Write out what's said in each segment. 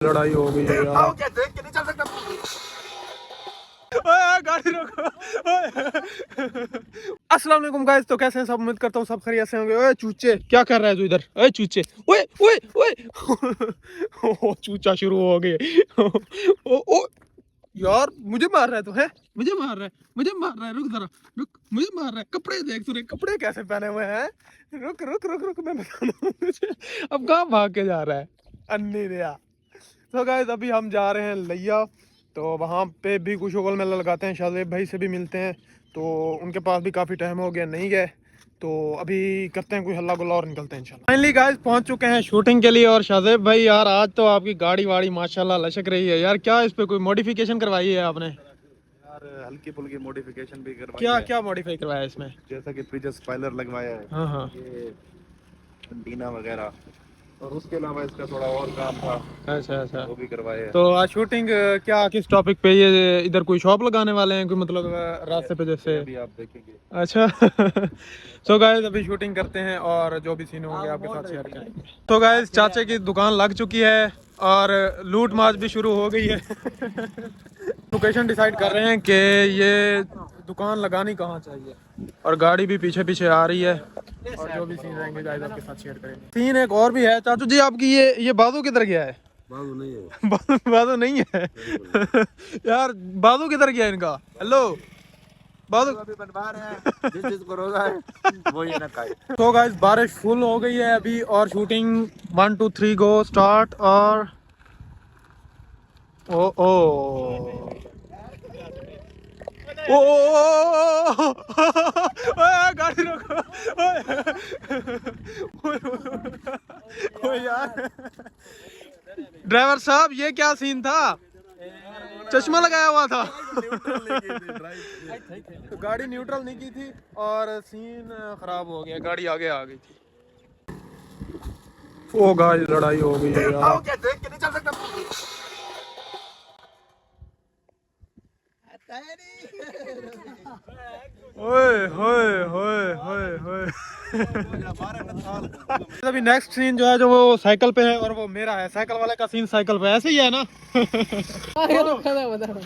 लड़ाई हो गई है यार। गाड़ी रोको। अस्सलाम वालेकुम गाइस, तो कैसे हैं सब? उम्मीद करता हूँ सब खैरियत से होंगे। ओए चूचे, क्या कर रहा है तू इधर? ओए चूचे, ओए ओए ओए ओ चूचा शुरू हो गए। ओ ओ यार, मुझे मार रहा है तू? है मुझे मार रहा है, मुझे मार रहा है। रुक जरा, रुक, मुझे मार रहा है। कपड़े देख तूने, कपड़े कैसे पहने हुए हैं? रुक रुक रुक रुक, मैं बताऊँ तुझे। अब कहाँ भाग के जा रहा है अन्नी दिया। तो गाइस अभी हम जा रहे हैं लिया, तो वहाँ पे भी कुछ ओगल मेला लगाते हैं। शाहजेब भाई से भी मिलते हैं, तो उनके पास भी काफ़ी टाइम हो गया नहीं गए, तो अभी करते हैं कोई हल्ला गुल्ला और निकलते हैं इंशाल्लाह। फाइनली गाइस पहुँच चुके हैं शूटिंग के लिए। और शाहजेब भाई यार, आज तो आपकी गाड़ी वाड़ी माशाल्लाह लचक रही है यार। क्या इस पे कोई मॉडिफिकेशन करवाई है आपने? यार हल्की फुल्की मॉडिफिकेशन भी करवाई क्या है। क्या मॉडिफाई करवाया है इसमें? जैसा कि प्रीवियस स्पॉइलर लगवाया है, हाँ हाँ, ये एंटीना वगैरह, और उसके अलावा इसका थोड़ा और काम था, अच्छा अच्छा। वो भी करवाया है। तो आज शूटिंग क्या किस टॉपिक पे? ये इधर कोई शॉप लगाने वाले हैं कोई, मतलब रास्ते पे जैसे? अभी आप देखेंगे। अच्छा। सो गाइस अभी शूटिंग करते हैं और जो भी सीन होंगे आपके साथ शेयर करेंगे। तो गाइस चाचे की दुकान लग चुकी है और लूट मार भी शुरू हो गई है। लोकेशन डिसाइड कर रहे हैं कि ये दुकान लगानी कहाँ चाहिए, और गाड़ी भी पीछे पीछे आ रही है। और जो भी सीन रहेंगे गाइस आपके साथ शेयर करेंगे। सीन एक और भी है चाचू जी आपकी, ये बादू किधर गया है? बाबू नहीं है। बादू नहीं है। यार बादू किधर गया इनका? हेलो बादू अभी बनवा रहे हैं, जिसको रोजा है वो ये ना खाए। तो गाइस बारिश फुल हो गई है अभी, और शूटिंग 1 2 3 गो स्टार्ट। और ओ ओ ओ गाड़ी रोको। ओए यार, ड्राइवर साहब ये क्या सीन था? चश्मा लगाया हुआ था। गाड़ी न्यूट्रल नहीं की थी और सीन खराब हो गया, गाड़ी आगे आ गई थी। ओ गाइस लड़ाई हो गई है यार। ओए होए होए होए होए। अभी नेक्स्ट सीन जो है, जो वो साइकिल पे है और वो मेरा है। साइकिल वाले का सीन साइकिल पे ऐसे ही है ना।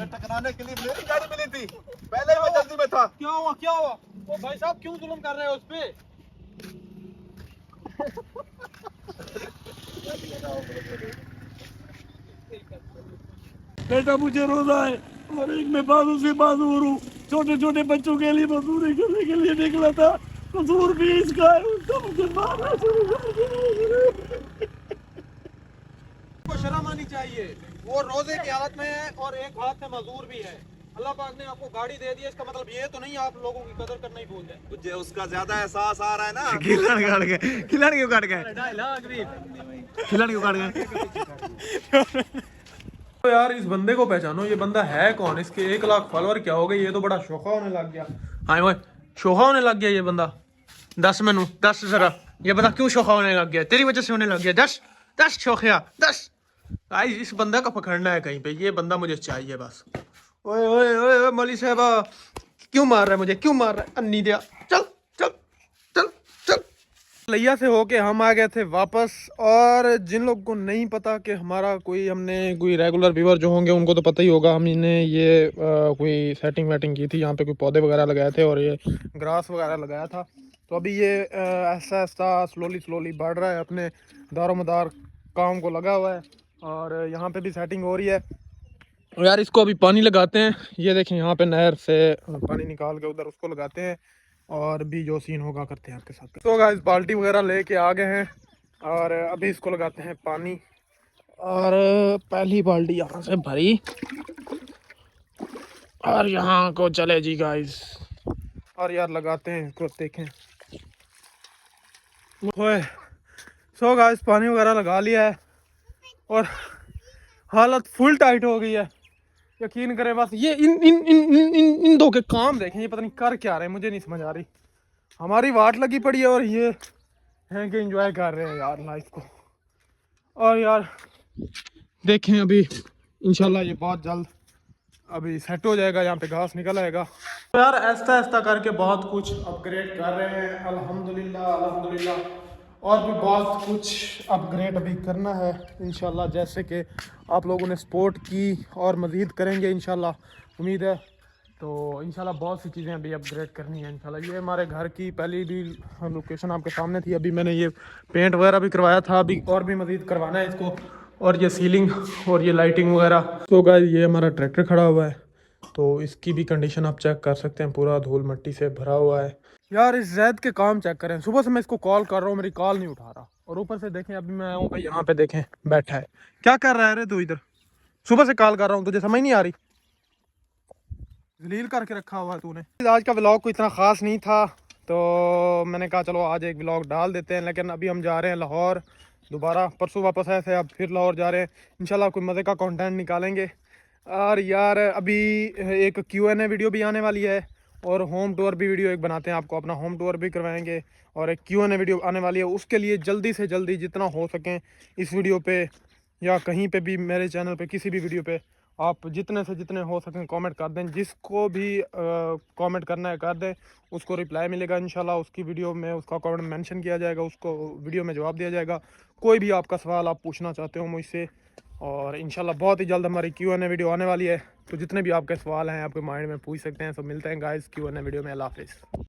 टकराने के लिए मेरी गाड़ी मिली थी, पहले मैं जल्दी में था। क्या हुआ क्या हुआ? ओ भाई साहब क्यों जुल्म कर रहे हो उस पे? बेटा मुझे रोजा है और एक मैं बाजू से बाजू हूँ। छोटे छोटे बच्चों के लिए मजदूरी करने के लिए निकला था, कसूर भी इसका है। उसका मुझे मारना शुरू कर दिया। को शर्म आनी चाहिए, वो रोजे की हालत में है और एक हाथ से मजदूर भी है। अल्लाह पाक ने आपको गाड़ी दे दी है, इसका मतलब ये तो नहीं आप लोगों की कदर करना ही भूल जाए। मुझे उसका ज्यादा एहसास आ रहा है ना। खिलाड़ी काट गए, खिलाड़ी क्यों काट गए, खिलाड़ी क्यों काट गए? तो यार इस बंदे को पहचानो, ये बंदा है कौन? इसके 1 लाख फॉलोअर क्या हो गए? ये तो बड़ा शोखा होने लग गया। हाँ वो शोखा होने लग गया ये बंदा। 10 मैनू 10 जरा, ये बंदा क्यों शोखा होने लग गया? तेरी वजह से होने लग गया। 10 10 शोखिया 10। भाई इस बंदा का पकड़ना है कहीं पे, ये बंदा मुझे चाहिए बस। ओए ओए ओए मौली साहबा, क्यों मार रहा है मुझे? क्यों मार रहा है? अन्नी दिया, चल चल चल चल। लिया से होके हम आ गए थे वापस। और जिन लोगों को नहीं पता कि हमारा हमने कोई रेगुलर व्यूअर जो होंगे उनको तो पता ही होगा, हमने ये कोई सेटिंग वेटिंग की थी। यहाँ पे कोई पौधे वगैरह लगाए थे और ये ग्रास वगैरह लगाया था। तो अभी ये ऐसा ऐसा स्लोली बढ़ रहा है, अपने दारोमदार काम को लगा हुआ है। और यहाँ पे भी सेटिंग हो रही है यार। इसको अभी पानी लगाते हैं। ये देखें यहाँ पे नहर से पानी निकाल के उधर उसको लगाते हैं, और भी जो सीन होगा करते हैं आपके साथ। तो गाइस बाल्टी वगैरह लेके आ गए हैं और अभी इसको लगाते हैं पानी। और पहली बाल्टी यहाँ से भरी और यहाँ को चले जी गाइस। और यार लगाते हैं इसको, देखें। ओए सो गाइस पानी वगैरह लगा लिया है और हालत फुल टाइट हो गई है। यकीन करें, बस ये इन इन इन इन इन, इन दो के काम देखें, ये पता नहीं कर क्या रहे हैं, मुझे नहीं समझ आ रही। हमारी वाट लगी पड़ी है और ये हैं कि एंजॉय कर रहे हैं यार लाइफ को। और यार देखें अभी इंशाल्लाह ये बहुत जल्द अभी सेट हो जाएगा, यहाँ पे घास निकल आएगा। तो यार ऐसा ऐसा करके बहुत कुछ अपग्रेड कर रहे हैं, अल्हम्दुलिल्लाह अल्हम्दुलिल्लाह। और भी बहुत कुछ अपग्रेड अभी करना है इंशाल्लाह, जैसे कि आप लोगों ने सपोर्ट की और मज़ीद करेंगे इंशाल्लाह, उम्मीद है। तो इंशाल्लाह बहुत सी चीज़ें अभी अपग्रेड करनी है इंशाल्लाह। ये हमारे घर की पहली भी लोकेशन आपके सामने थी, अभी मैंने ये पेंट वगैरह भी करवाया था, अभी और भी मज़ीद करवाना है इसको, और ये सीलिंग और ये लाइटिंग वगैरह। तो गाइस ये हमारा ट्रैक्टर खड़ा हुआ है, तो इसकी भी कंडीशन आप चेक कर सकते हैं, पूरा धूल मिट्टी से भरा हुआ है। यार इस जैद के काम चेक करें, सुबह से मैं इसको कॉल कर रहा हूँ, मेरी कॉल नहीं उठा रहा, और ऊपर से देखें अभी मैं आऊँ यहाँ पे देखें बैठा है। क्या कर रहा है रे तू इधर? सुबह से कॉल कर रहा हूँ, तुझे समझ नहीं आ रही? जलील करके रखा हुआ है तूने। आज का व्लॉग कोई इतना ख़ास नहीं था, तो मैंने कहा चलो आज एक व्लॉग डाल देते हैं, लेकिन अभी हम जा रहे हैं लाहौर दोबारा, परसों वापस आए थे, अब फिर लाहौर जा रहे हैं। इंशाल्लाह कोई मज़े का कंटेंट निकालेंगे। और यार अभी एक Q&A वीडियो भी आने वाली है, और होम टूर भी वीडियो एक बनाते हैं, आपको अपना होम टूर भी करवाएंगे, और एक Q&A वीडियो आने वाली है। उसके लिए जल्दी से जल्दी जितना हो सकें इस वीडियो पे या कहीं पे भी मेरे चैनल पे किसी भी वीडियो पे आप जितने से जितने हो सकें कमेंट कर दें, जिसको भी कमेंट करना है कर दें, उसको रिप्लाई मिलेगा इंशाल्लाह। उसकी वीडियो में उसका कमेंट मेंशन किया जाएगा, उसको वीडियो में जवाब दिया जाएगा। कोई भी आपका सवाल आप पूछना चाहते हो मुझसे, और इंशाल्लाह बहुत ही जल्द हमारी Q&A वीडियो आने वाली है, तो जितने भी आपके सवाल हैं आपके माइंड में पूछ सकते हैं। सब मिलते हैं गाइस Q&A वीडियो में। अल्लाह हाफिज़।